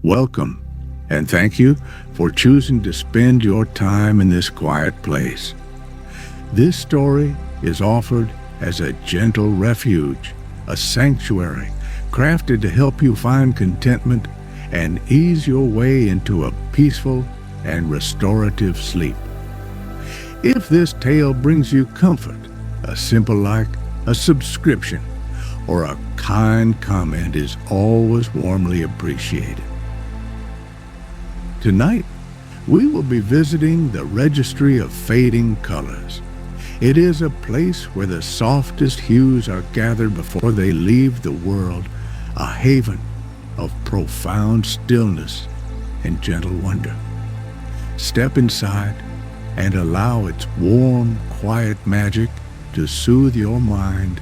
Welcome, and thank you for choosing to spend your time in this quiet place. This story is offered as a gentle refuge, a sanctuary crafted to help you find contentment and ease your way into a peaceful and restorative sleep. If this tale brings you comfort, a simple like, a subscription, or a kind comment is always warmly appreciated. Tonight, we will be visiting the Registry of Fading Colors. It is a place where the softest hues are gathered before they leave the world, a haven of profound stillness and gentle wonder. Step inside and allow its warm, quiet magic to soothe your mind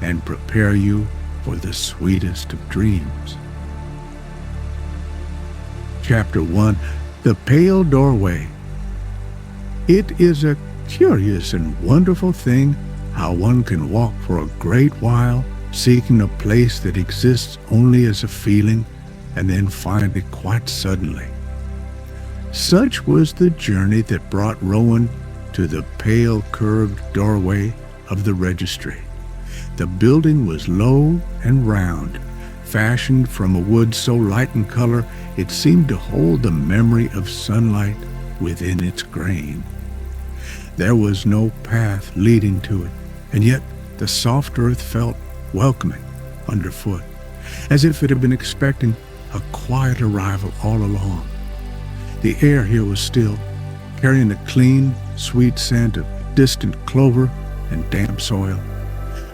and prepare you for the sweetest of dreams. Chapter 1. The Pale Doorway. It is a curious and wonderful thing how one can walk for a great while seeking a place that exists only as a feeling and then find it quite suddenly. Such was the journey that brought Rowan to the pale curved doorway of the registry. The building was low and round, fashioned from a wood so light in color it seemed to hold the memory of sunlight within its grain. There was no path leading to it, and yet the soft earth felt welcoming underfoot, as if it had been expecting a quiet arrival all along. The air here was still, carrying the clean, sweet scent of distant clover and damp soil,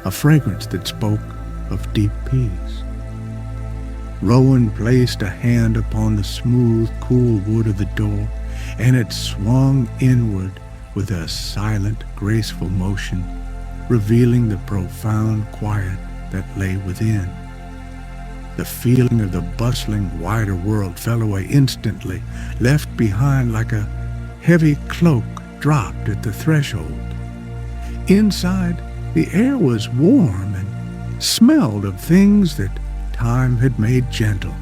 a fragrance that spoke of deep peace. Rowan placed a hand upon the smooth, cool wood of the door, and it swung inward with a silent, graceful motion, revealing the profound quiet that lay within. The feeling of the bustling, wider world fell away instantly, left behind like a heavy cloak dropped at the threshold. Inside, the air was warm and smelled of things that time had made gentle,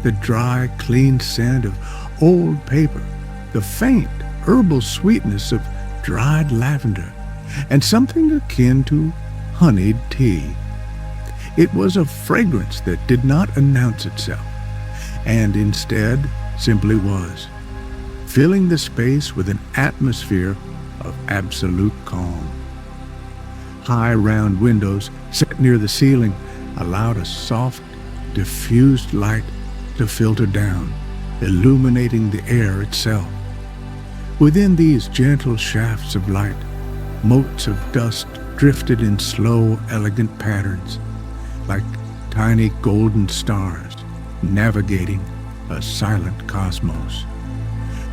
the dry, clean scent of old paper, the faint, herbal sweetness of dried lavender, and something akin to honeyed tea. It was a fragrance that did not announce itself, and instead simply was, filling the space with an atmosphere of absolute calm. High round windows set near the ceiling allowed a soft, diffused light to filter down, illuminating the air itself. Within these gentle shafts of light, motes of dust drifted in slow, elegant patterns, like tiny golden stars navigating a silent cosmos.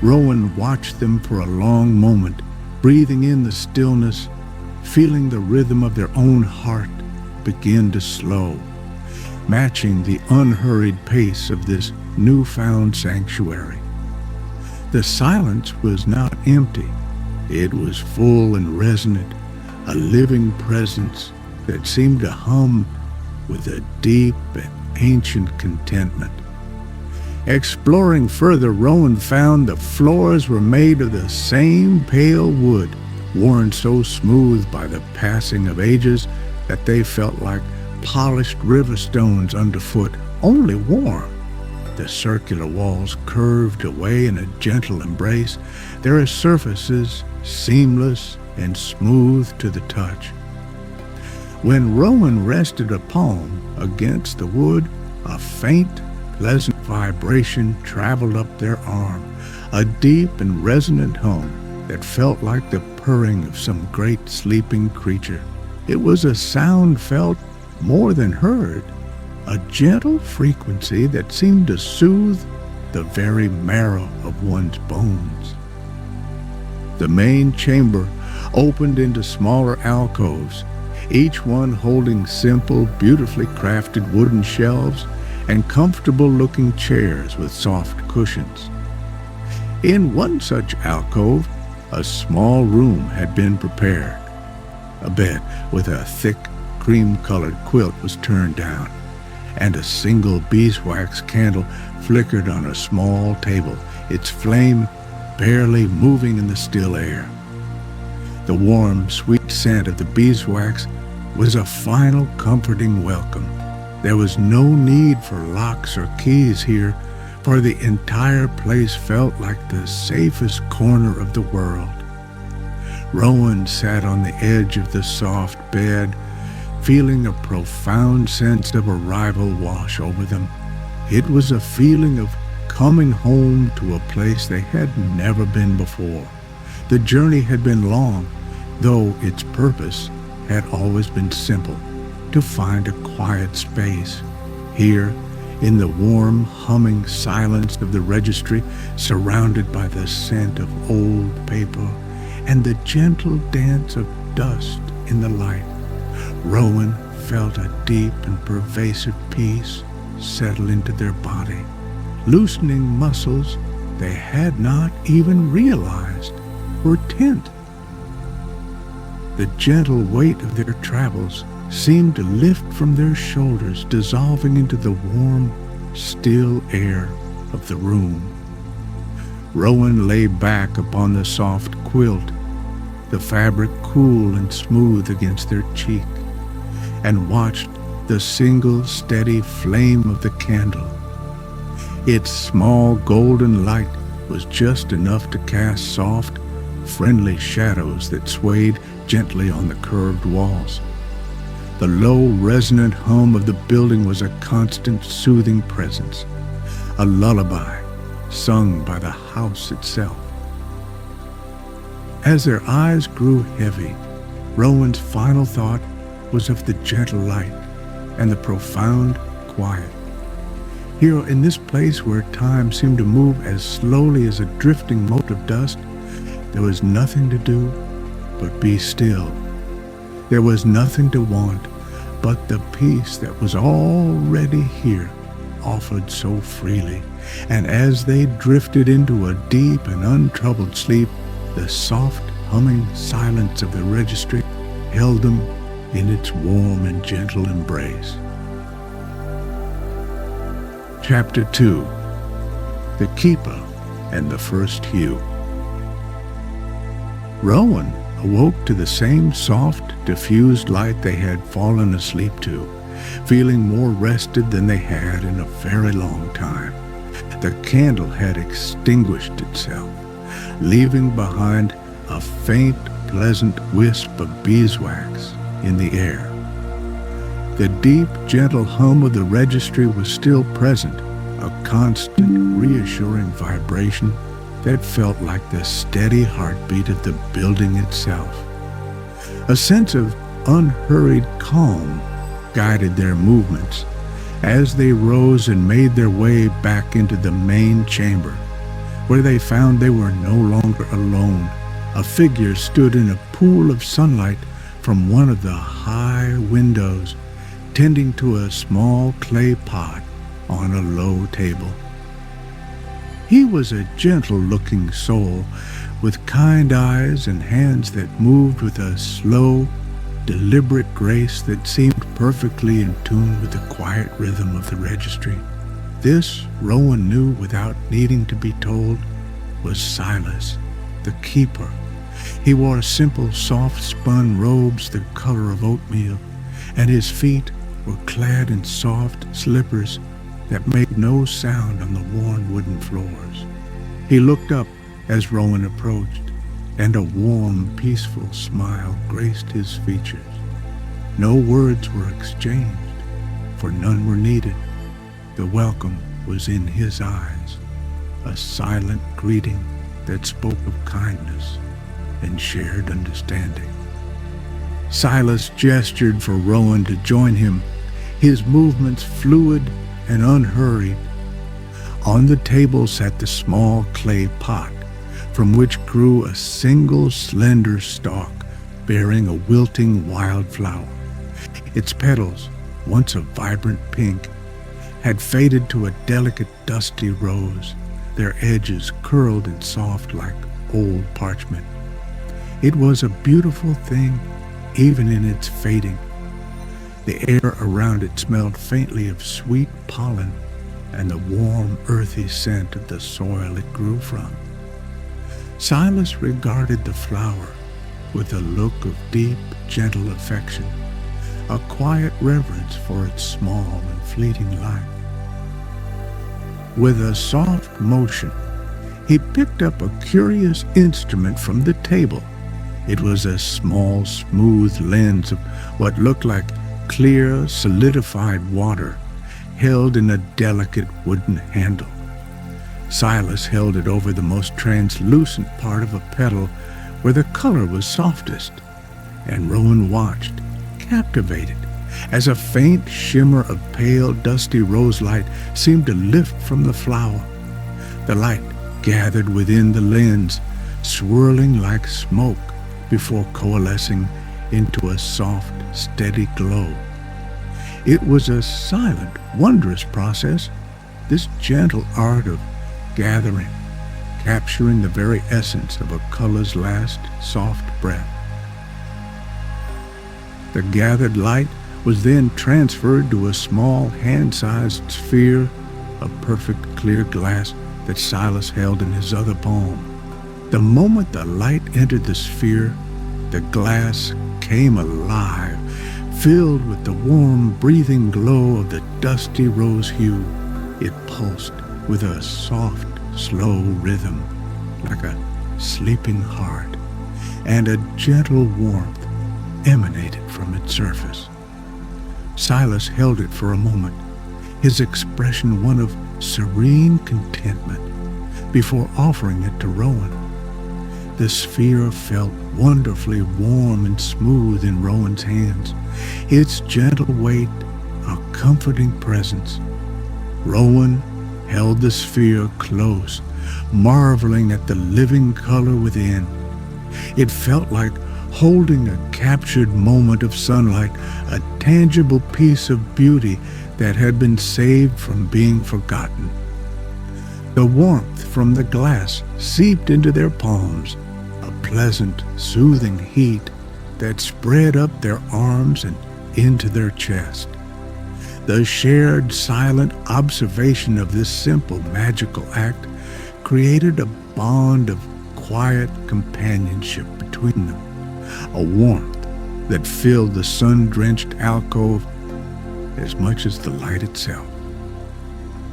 Rowan watched them for a long moment, breathing in the stillness, feeling the rhythm of their own heart begin to slow, matching the unhurried pace of this newfound sanctuary. The silence was not empty. It was full and resonant, a living presence that seemed to hum with a deep and ancient contentment. Exploring further, Rowan found the floors were made of the same pale wood, worn so smooth by the passing of ages that they felt like polished river stones underfoot, only warm. The circular walls curved away in a gentle embrace, their surfaces seamless and smooth to the touch. When Rowan rested a palm against the wood, a faint, pleasant vibration traveled up their arm, a deep and resonant hum that felt like the purring of some great sleeping creature. It was a sound felt more than heard, a gentle frequency that seemed to soothe the very marrow of one's bones. The main chamber opened into smaller alcoves, each one holding simple, beautifully crafted wooden shelves and comfortable-looking chairs with soft cushions. In one such alcove, a small room had been prepared. A bed with a thick, cream-colored quilt was turned down, and a single beeswax candle flickered on a small table, its flame barely moving in the still air. The warm, sweet scent of the beeswax was a final comforting welcome. There was no need for locks or keys here, for the entire place felt like the safest corner of the world. Rowan sat on the edge of the soft bed, feeling a profound sense of arrival wash over them. It was a feeling of coming home to a place they had never been before. The journey had been long, though its purpose had always been simple, to find a quiet space. Here, in the warm, humming silence of the registry, surrounded by the scent of old paper and the gentle dance of dust in the light, Rowan felt a deep and pervasive peace settle into their body, loosening muscles they had not even realized were tense. The gentle weight of their travels seemed to lift from their shoulders, dissolving into the warm, still air of the room. Rowan lay back upon the soft quilt, the fabric cool and smooth against their cheek, and watched the single steady flame of the candle. Its small golden light was just enough to cast soft, friendly shadows that swayed gently on the curved walls. The low, resonant hum of the building was a constant, soothing presence, a lullaby sung by the house itself. As their eyes grew heavy, Rowan's final thought was of the gentle light and the profound quiet. Here in this place where time seemed to move as slowly as a drifting mote of dust, there was nothing to do but be still. There was nothing to want but the peace that was already here, offered so freely. And as they drifted into a deep and untroubled sleep, the soft, humming silence of the registry held them in its warm and gentle embrace. Chapter 2. The Keeper and the First Hue. Rowan awoke to the same soft, diffused light they had fallen asleep to, feeling more rested than they had in a very long time. The candle had extinguished itself, leaving behind a faint, pleasant wisp of beeswax in the air. The deep, gentle hum of the registry was still present, a constant, reassuring vibration that felt like the steady heartbeat of the building itself. A sense of unhurried calm guided their movements as they rose and made their way back into the main chamber, where they found they were no longer alone. A figure stood in a pool of sunlight from one of the high windows, tending to a small clay pot on a low table. He was a gentle-looking soul with kind eyes and hands that moved with a slow, deliberate grace that seemed perfectly in tune with the quiet rhythm of the registry. This, Rowan knew without needing to be told, was Silas, the keeper. He wore simple, soft-spun robes the color of oatmeal, and his feet were clad in soft slippers that made no sound on the worn wooden floors. He looked up as Rowan approached, and a warm, peaceful smile graced his features. No words were exchanged, for none were needed. The welcome was in his eyes, a silent greeting that spoke of kindness and shared understanding. Silas gestured for Rowan to join him, his movements fluid and unhurried. On the table sat the small clay pot, from which grew a single slender stalk bearing a wilting wildflower. Its petals, once a vibrant pink, had faded to a delicate dusty rose, their edges curled and soft like old parchment. It was a beautiful thing, even in its fading. The air around it smelled faintly of sweet pollen and the warm, earthy scent of the soil it grew from. Silas regarded the flower with a look of deep, gentle affection, a quiet reverence for its small and fleeting life. With a soft motion, he picked up a curious instrument from the table. It was a small, smooth lens of what looked like clear, solidified water, held in a delicate wooden handle. Silas held it over the most translucent part of a petal where the color was softest, and Rowan watched, captivated, as a faint shimmer of pale, dusty rose light seemed to lift from the flower. The light gathered within the lens, swirling like smoke before coalescing into a soft, steady glow. It was a silent, wondrous process, this gentle art of gathering, capturing the very essence of a color's last soft breath. The gathered light was then transferred to a small, hand-sized sphere of perfect clear glass that Silas held in his other palm. The moment the light entered the sphere, the glass came alive, filled with the warm, breathing glow of the dusty rose hue. It pulsed with a soft, slow rhythm, like a sleeping heart, and a gentle warmth emanated from its surface. Silas held it for a moment, his expression one of serene contentment, before offering it to Rowan. The sphere felt wonderfully warm and smooth in Rowan's hands, its gentle weight a comforting presence. Rowan held the sphere close, marveling at the living color within. It felt like holding a captured moment of sunlight, a tangible piece of beauty that had been saved from being forgotten. The warmth from the glass seeped into their palms, a pleasant, soothing heat that spread up their arms and into their chest. The shared, silent observation of this simple, magical act created a bond of quiet companionship between them, a warmth that filled the sun-drenched alcove as much as the light itself.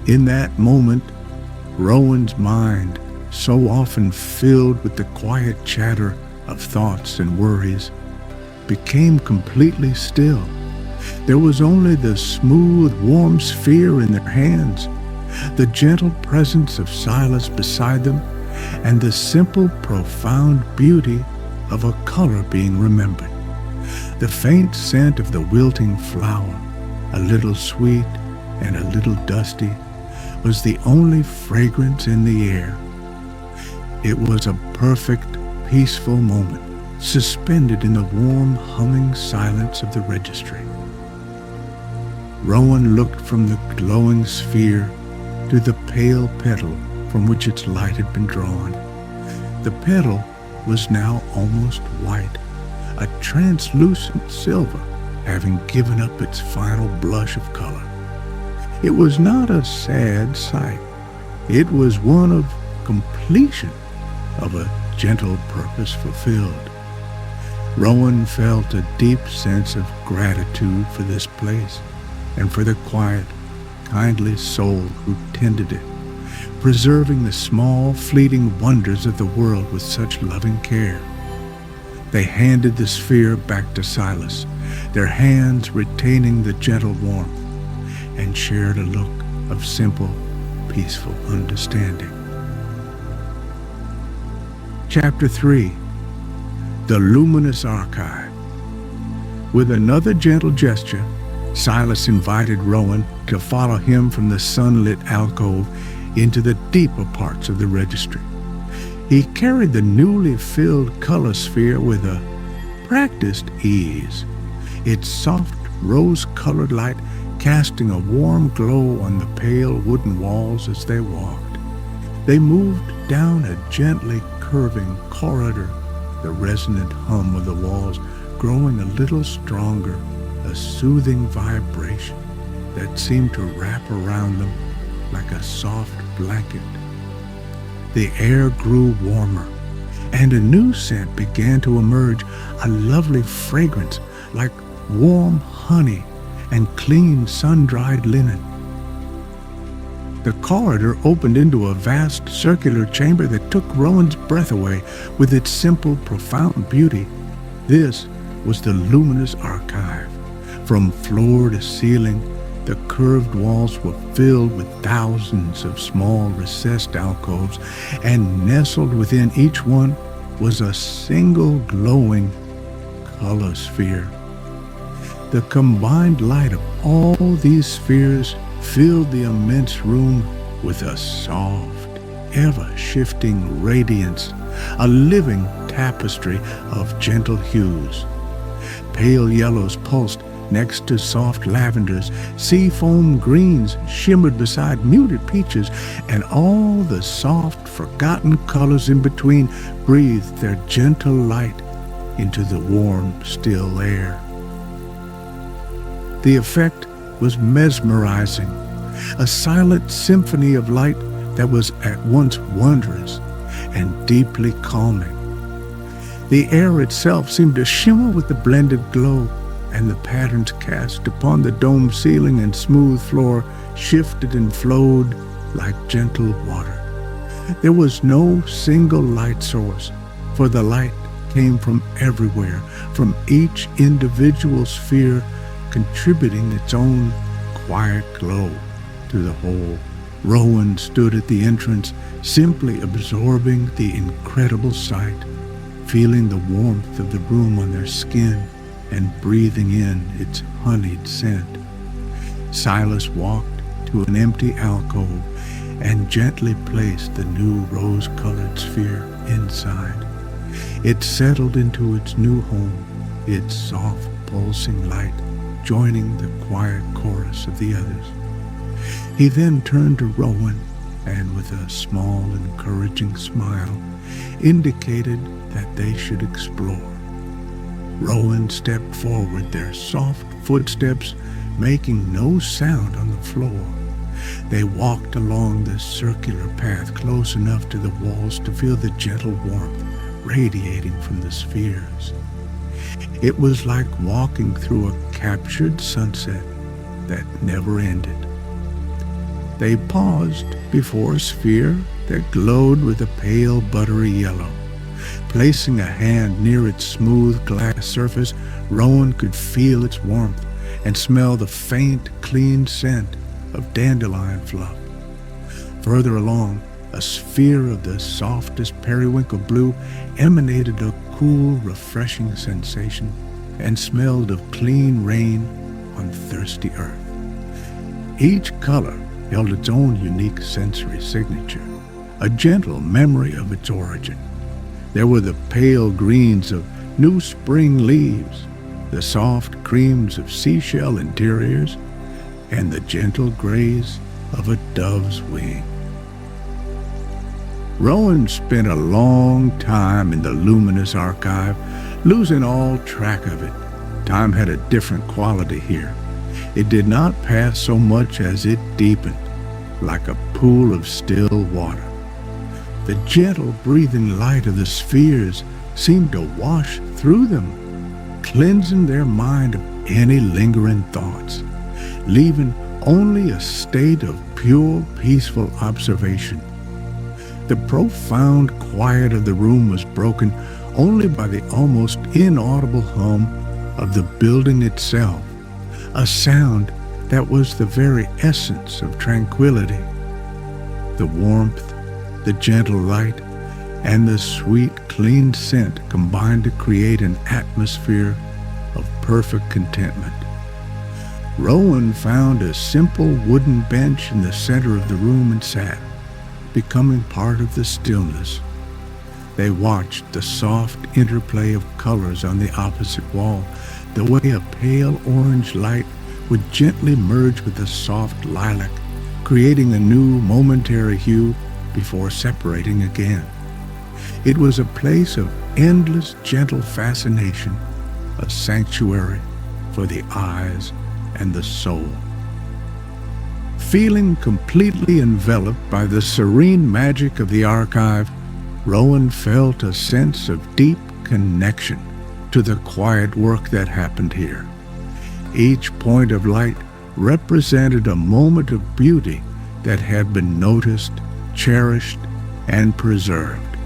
In that moment, Rowan's mind, so often filled with the quiet chatter of thoughts and worries, became completely still. There was only the smooth, warm sphere in their hands, the gentle presence of Silas beside them, and the simple, profound beauty of a color being remembered. The faint scent of the wilting flower, a little sweet and a little dusty, was the only fragrance in the air. It was a perfect, peaceful moment, suspended in the warm, humming silence of the registry. Rowan looked from the glowing sphere to the pale petal from which its light had been drawn. The petal was now almost white, a translucent silver, having given up its final blush of color. It was not a sad sight. It was one of completion, of a gentle purpose fulfilled. Rowan felt a deep sense of gratitude for this place and for the quiet, kindly soul who tended it, preserving the small, fleeting wonders of the world with such loving care. They handed the sphere back to Silas, their hands retaining the gentle warmth, and shared a look of simple, peaceful understanding. Chapter 3. The Luminous Archive. With another gentle gesture, Silas invited Rowan to follow him from the sunlit alcove into the deeper parts of the registry. He carried the newly filled color sphere with a practiced ease, its soft rose-colored light casting a warm glow on the pale wooden walls as they walked. They moved down a gently curving corridor, the resonant hum of the walls growing a little stronger a soothing vibration that seemed to wrap around them like a soft blanket. The air grew warmer, and a new scent began to emerge, a lovely fragrance like warm honey and clean sun-dried linen. The corridor opened into a vast circular chamber that took Rowan's breath away with its simple, profound beauty. This was the Luminous Archive. From floor to ceiling, the curved walls were filled with thousands of small recessed alcoves, and nestled within each one was a single glowing color sphere. The combined light of all these spheres filled the immense room with a soft, ever-shifting radiance, a living tapestry of gentle hues. Pale yellows pulsed next to soft lavenders, seafoam greens shimmered beside muted peaches, and all the soft, forgotten colors in between breathed their gentle light into the warm, still air. The effect was mesmerizing, a silent symphony of light that was at once wondrous and deeply calming. The air itself seemed to shimmer with the blended glow, and the patterns cast upon the domed ceiling and smooth floor shifted and flowed like gentle water. There was no single light source, for the light came from everywhere, from each individual sphere, contributing its own quiet glow to the whole. Rowan stood at the entrance, simply absorbing the incredible sight, feeling the warmth of the room on their skin and breathing in its honeyed scent. Silas walked to an empty alcove and gently placed the new rose-colored sphere inside. It settled into its new home, its soft, pulsing light joining the quiet chorus of the others. He then turned to Rowan and, with a small, encouraging smile, indicated that they should explore. Rowan stepped forward, their soft footsteps making no sound on the floor. They walked along the circular path close enough to the walls to feel the gentle warmth radiating from the spheres. It was like walking through a captured sunset that never ended. They paused before a sphere that glowed with a pale buttery yellow. Placing a hand near its smooth glass surface, Rowan could feel its warmth and smell the faint, clean scent of dandelion fluff. Further along, a sphere of the softest periwinkle blue emanated a cool, refreshing sensation and smelled of clean rain on thirsty earth. Each color held its own unique sensory signature, a gentle memory of its origin. There were the pale greens of new spring leaves, the soft creams of seashell interiors, and the gentle grays of a dove's wing. Rowan spent a long time in the Luminous Archive, losing all track of it. Time had a different quality here. It did not pass so much as it deepened, like a pool of still water. The gentle breathing light of the spheres seemed to wash through them, cleansing their mind of any lingering thoughts, leaving only a state of pure, peaceful observation. The profound quiet of the room was broken only by the almost inaudible hum of the building itself, a sound that was the very essence of tranquility. The warmth, the gentle light, and the sweet, clean scent combined to create an atmosphere of perfect contentment. Rowan found a simple wooden bench in the center of the room and sat, becoming part of the stillness. They watched the soft interplay of colors on the opposite wall, the way a pale orange light would gently merge with a soft lilac, creating a new momentary hue before separating again. It was a place of endless gentle fascination, a sanctuary for the eyes and the soul. Feeling completely enveloped by the serene magic of the archive, Rowan felt a sense of deep connection to the quiet work that happened here. Each point of light represented a moment of beauty that had been noticed, cherished, and preserved.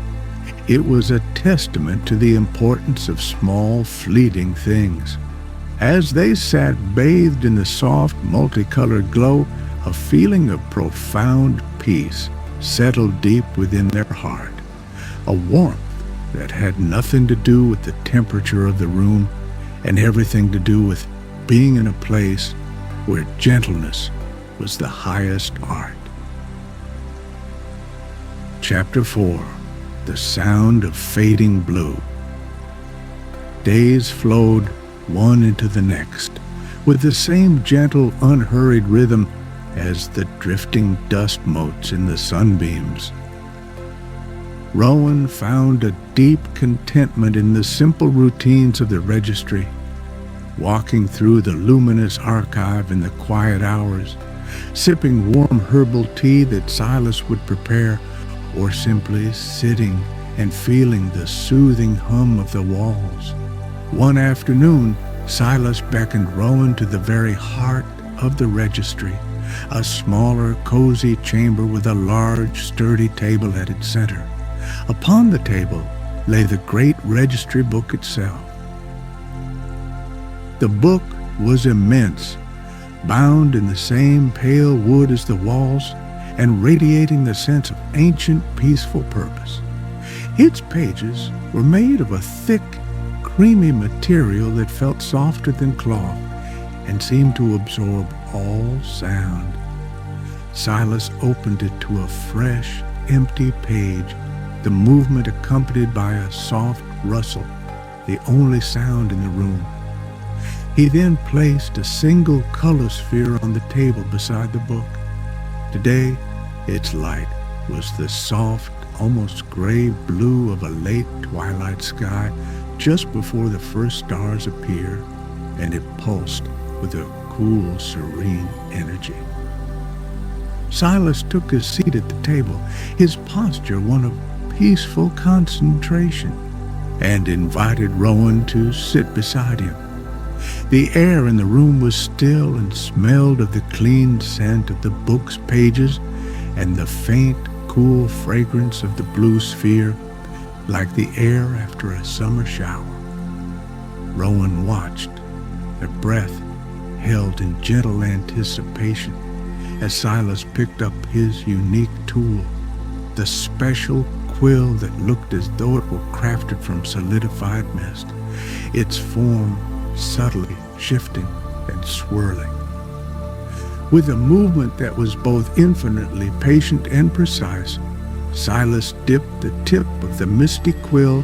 It was a testament to the importance of small, fleeting things. As they sat bathed in the soft, multicolored glow, a feeling of profound peace settled deep within their heart, a warmth that had nothing to do with the temperature of the room and everything to do with being in a place where gentleness was the highest art. Chapter 4. The Sound of Fading Blue. Days flowed one into the next, with the same gentle, unhurried rhythm as the drifting dust motes in the sunbeams. Rowan found a deep contentment in the simple routines of the registry, walking through the Luminous Archive in the quiet hours, sipping warm herbal tea that Silas would prepare, or simply sitting and feeling the soothing hum of the walls. One afternoon, Silas beckoned Rowan to the very heart of the registry, a smaller, cozy chamber with a large, sturdy table at its center. Upon the table lay the great registry book itself. The book was immense, bound in the same pale wood as the walls, and radiating the sense of ancient, peaceful purpose. Its pages were made of a thick, creamy material that felt softer than cloth and seemed to absorb all sound. Silas opened it to a fresh, empty page, the movement accompanied by a soft rustle, the only sound in the room. He then placed a single color sphere on the table beside the book. Today, its light was the soft, almost gray blue of a late twilight sky just before the first stars appear, and it pulsed with a cool, serene energy. Silas took his seat at the table, his posture one of peaceful concentration, and invited Rowan to sit beside him. The air in the room was still and smelled of the clean scent of the book's pages and the faint, cool fragrance of the blue sphere, like the air after a summer shower. Rowan watched, their breath held in gentle anticipation as Silas picked up his unique tool, the special quill that looked as though it were crafted from solidified mist, its form subtly shifting and swirling. With a movement that was both infinitely patient and precise, Silas dipped the tip of the misty quill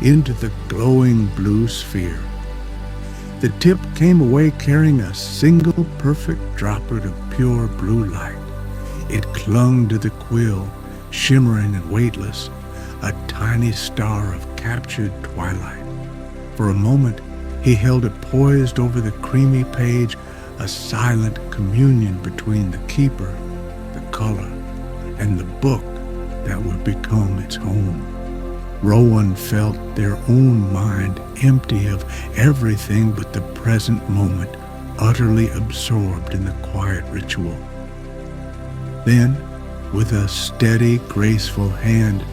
into the glowing blue sphere. The tip came away carrying a single perfect droplet of pure blue light. It clung to the quill, shimmering and weightless, a tiny star of captured twilight. For a moment, he held it poised over the creamy page, a silent communion between the keeper, the color, and the book that would become its home. Rowan felt their own mind empty of everything but the present moment, utterly absorbed in the quiet ritual. Then, with a steady, graceful hand,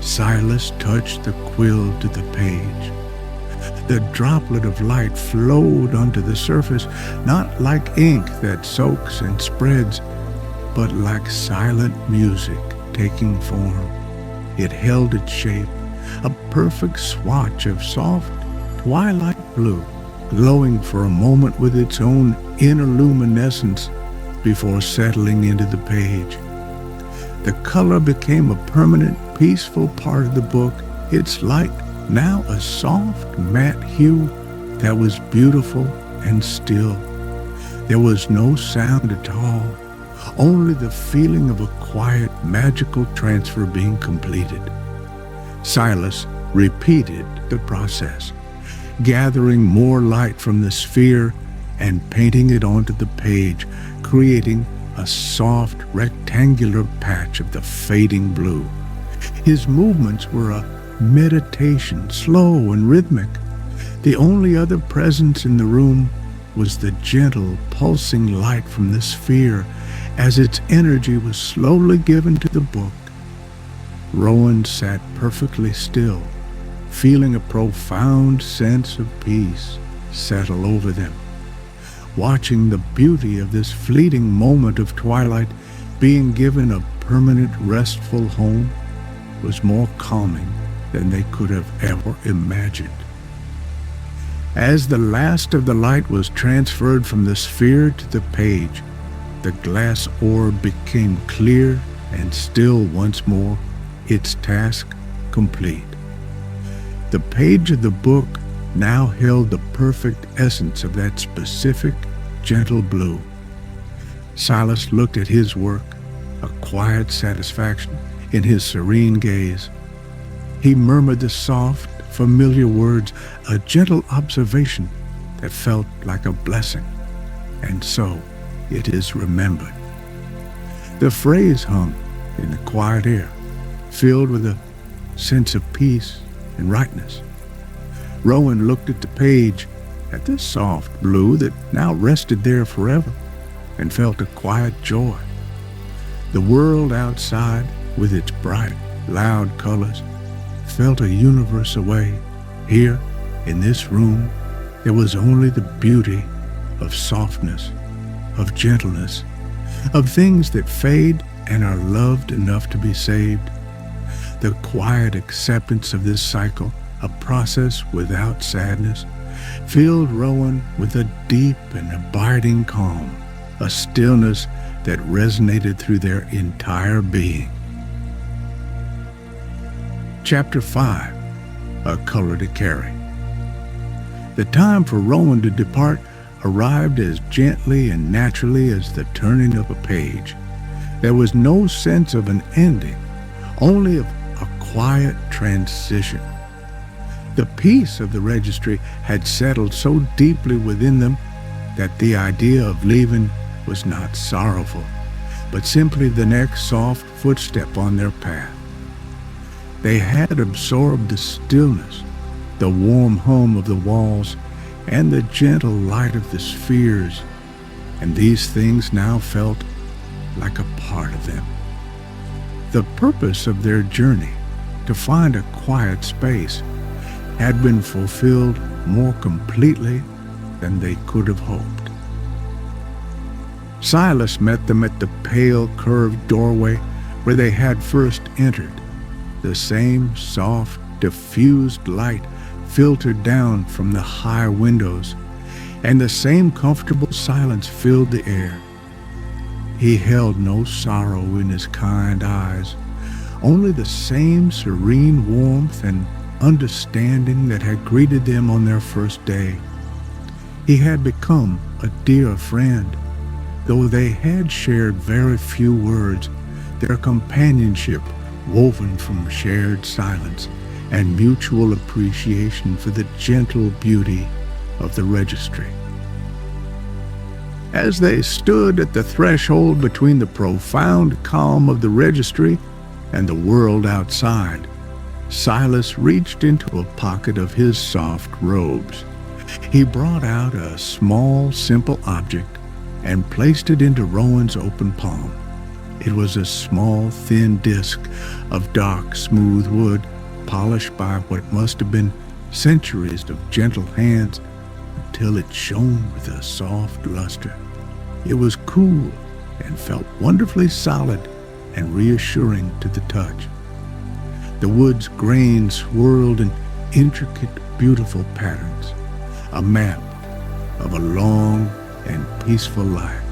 Silas touched the quill to the page. The droplet of light flowed onto the surface, not like ink that soaks and spreads, but like silent music taking form. It held its shape, a perfect swatch of soft twilight blue, glowing for a moment with its own inner luminescence before settling into the page. The color became a permanent, peaceful part of the book, its light now a soft, matte hue that was beautiful and still. There was no sound at all, only the feeling of a quiet, magical transfer being completed. Silas repeated the process, gathering more light from the sphere and painting it onto the page, creating a soft rectangular patch of the fading blue. His movements were a meditation, slow and rhythmic. The only other presence in the room was the gentle, pulsing light from the sphere as its energy was slowly given to the book. Rowan sat perfectly still, feeling a profound sense of peace settle over them. Watching the beauty of this fleeting moment of twilight being given a permanent, restful home was more calming than they could have ever imagined. As the last of the light was transferred from the sphere to the page, the glass orb became clear and still once more, its task complete. The page of the book now held the perfect essence of that specific, gentle blue. Silas looked at his work, a quiet satisfaction in his serene gaze. He murmured the soft, familiar words, a gentle observation that felt like a blessing. And so it is remembered. The phrase hung in the quiet air, filled with a sense of peace and rightness. Rowan looked at the page, at the soft blue that now rested there forever, and felt a quiet joy. The world outside, with its bright, loud colors, felt a universe away. Here, in this room, there was only the beauty of softness, of gentleness, of things that fade and are loved enough to be saved. The quiet acceptance of this cycle, a process without sadness, filled Rowan with a deep and abiding calm, a stillness that resonated through their entire being. Chapter 5, A Color to Carry. The time for Rowan to depart arrived as gently and naturally as the turning of a page. There was no sense of an ending, only of a quiet transition. The peace of the registry had settled so deeply within them that the idea of leaving was not sorrowful, but simply the next soft footstep on their path. They had absorbed the stillness, the warm hum of the walls, and the gentle light of the spheres, and these things now felt like a part of them. The purpose of their journey, to find a quiet space, had been fulfilled more completely than they could have hoped. Silas met them at the pale, curved doorway where they had first entered. The same soft, diffused light filtered down from the high windows, and the same comfortable silence filled the air. He held no sorrow in his kind eyes, only the same serene warmth and understanding that had greeted them on their first day. He had become a dear friend. Though they had shared very few words, their companionship, woven from shared silence and mutual appreciation for the gentle beauty of the registry. As they stood at the threshold between the profound calm of the registry and the world outside, Silas reached into a pocket of his soft robes. He brought out a small, simple object and placed it into Rowan's open palm. It was a small, thin disc of dark, smooth wood, polished by what must have been centuries of gentle hands until it shone with a soft luster. It was cool and felt wonderfully solid and reassuring to the touch. The wood's grains swirled in intricate, beautiful patterns, a map of a long and peaceful life.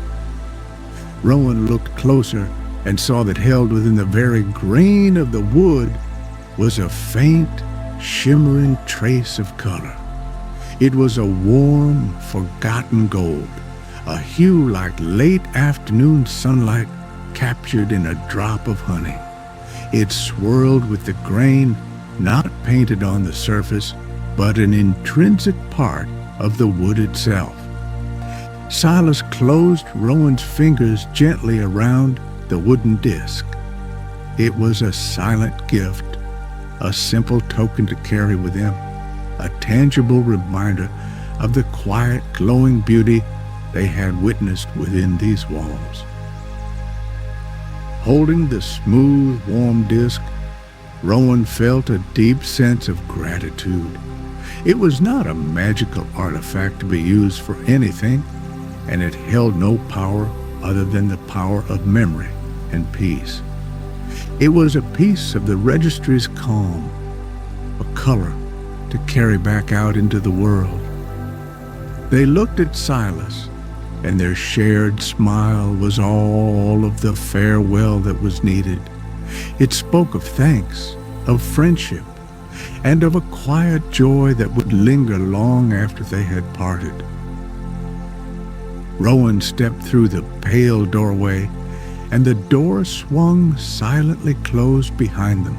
Rowan looked closer and saw that held within the very grain of the wood was a faint, shimmering trace of color. It was a warm, forgotten gold, a hue like late afternoon sunlight captured in a drop of honey. It swirled with the grain not painted on the surface, but an intrinsic part of the wood itself. Silas closed Rowan's fingers gently around the wooden disc. It was a silent gift, a simple token to carry with him, a tangible reminder of the quiet, glowing beauty they had witnessed within these walls. Holding the smooth, warm disc, Rowan felt a deep sense of gratitude. It was not a magical artifact to be used for anything, and it held no power other than the power of memory and peace. It was a piece of the registry's calm, a color to carry back out into the world. They looked at Silas, and their shared smile was all of the farewell that was needed. It spoke of thanks, of friendship, and of a quiet joy that would linger long after they had parted. Rowan stepped through the pale doorway, and the door swung silently closed behind them.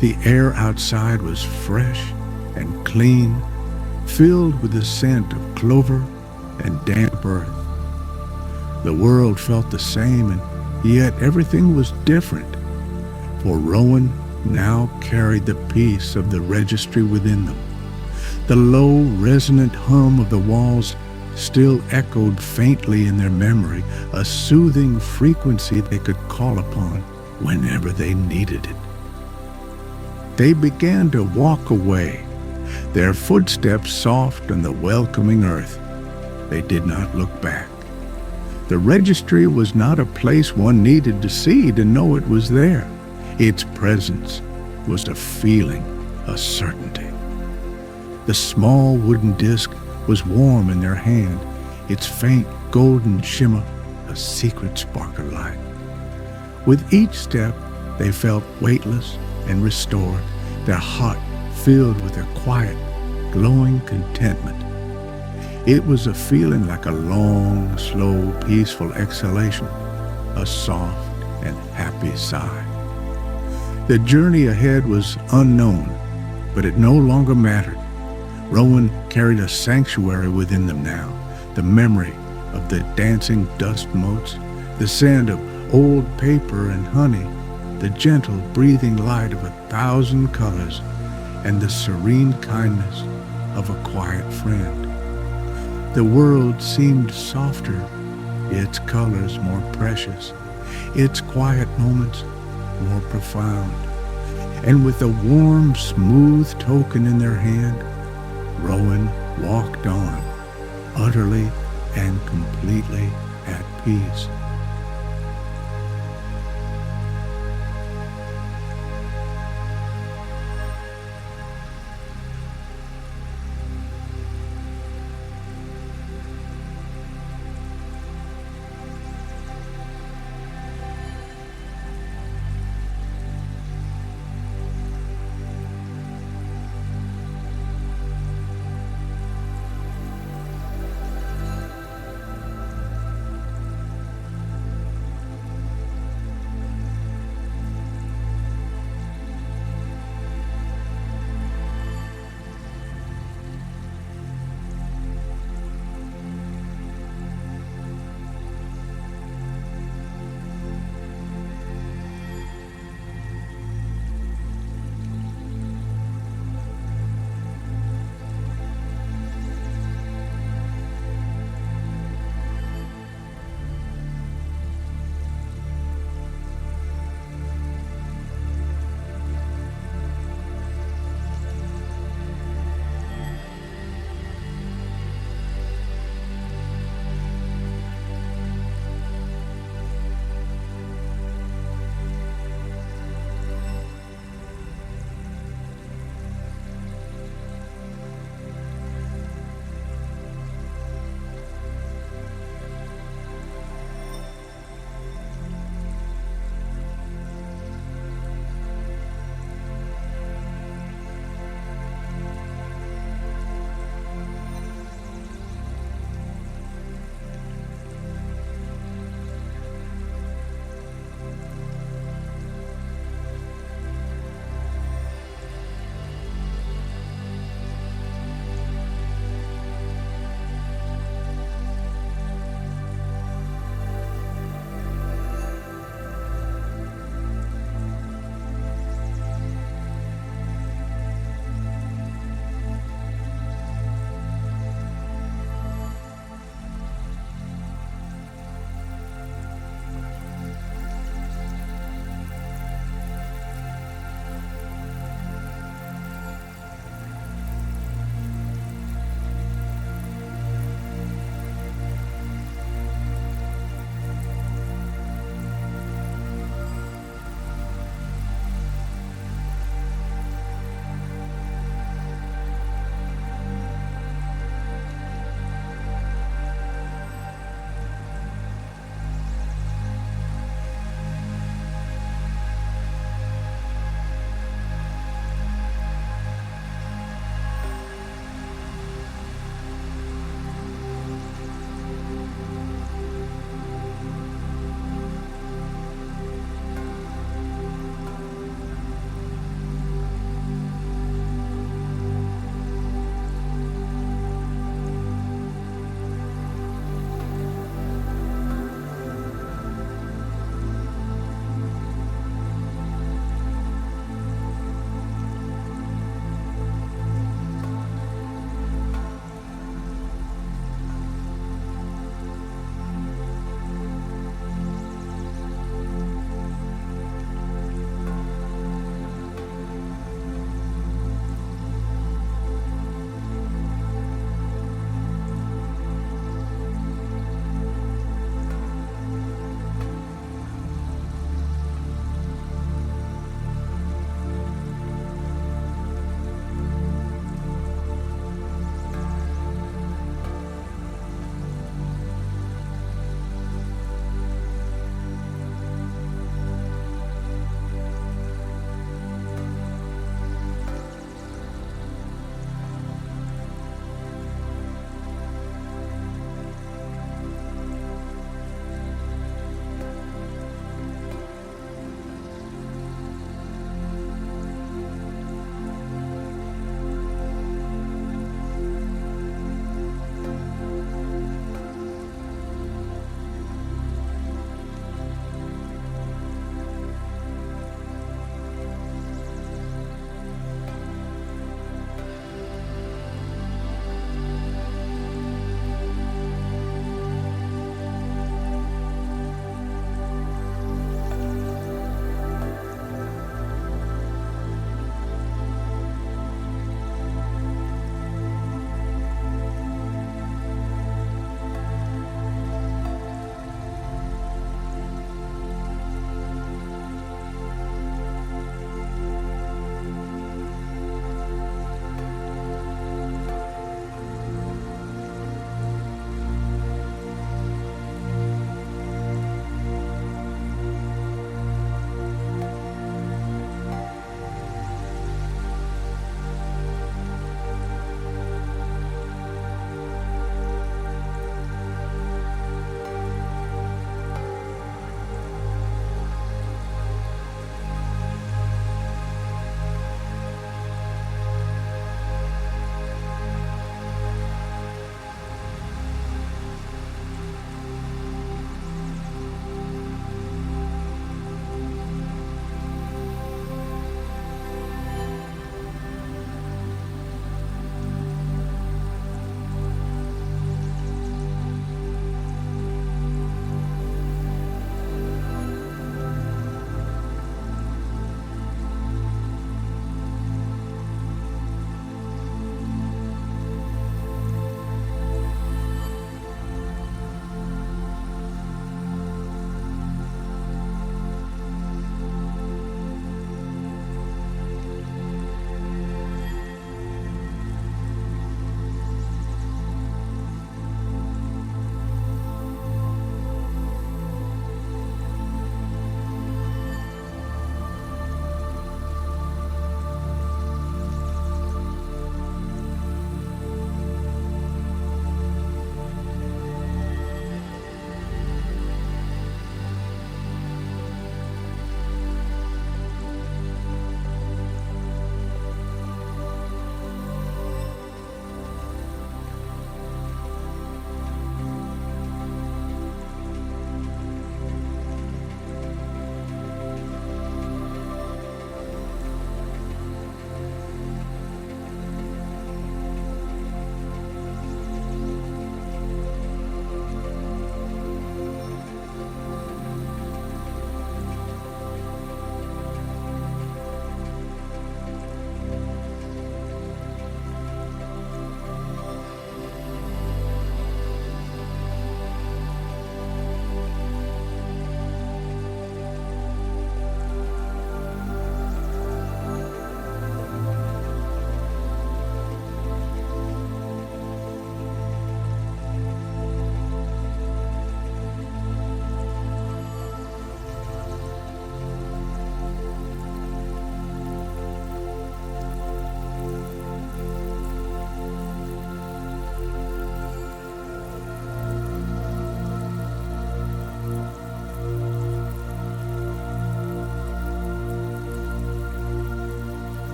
The air outside was fresh and clean, filled with the scent of clover and damp earth. The world felt the same, and yet everything was different, for Rowan now carried the peace of the registry within them. The low, resonant hum of the walls still echoed faintly in their memory, a soothing frequency they could call upon whenever they needed it. They began to walk away, their footsteps soft on the welcoming earth. They did not look back. The registry was not a place one needed to see to know it was there. Its presence was a feeling, a certainty. The small wooden disc was warm in their hand, its faint golden shimmer a secret spark of light. With each step, they felt weightless and restored, their heart filled with a quiet, glowing contentment. It was a feeling like a long, slow, peaceful exhalation, a soft and happy sigh. The journey ahead was unknown, but it no longer mattered. Rowan carried a sanctuary within them now, the memory of the dancing dust motes, the scent of old paper and honey, the gentle breathing light of 1,000 colors, and the serene kindness of a quiet friend. The world seemed softer, its colors more precious, its quiet moments more profound. And with a warm, smooth token in their hand, Rowan walked on, utterly and completely at peace.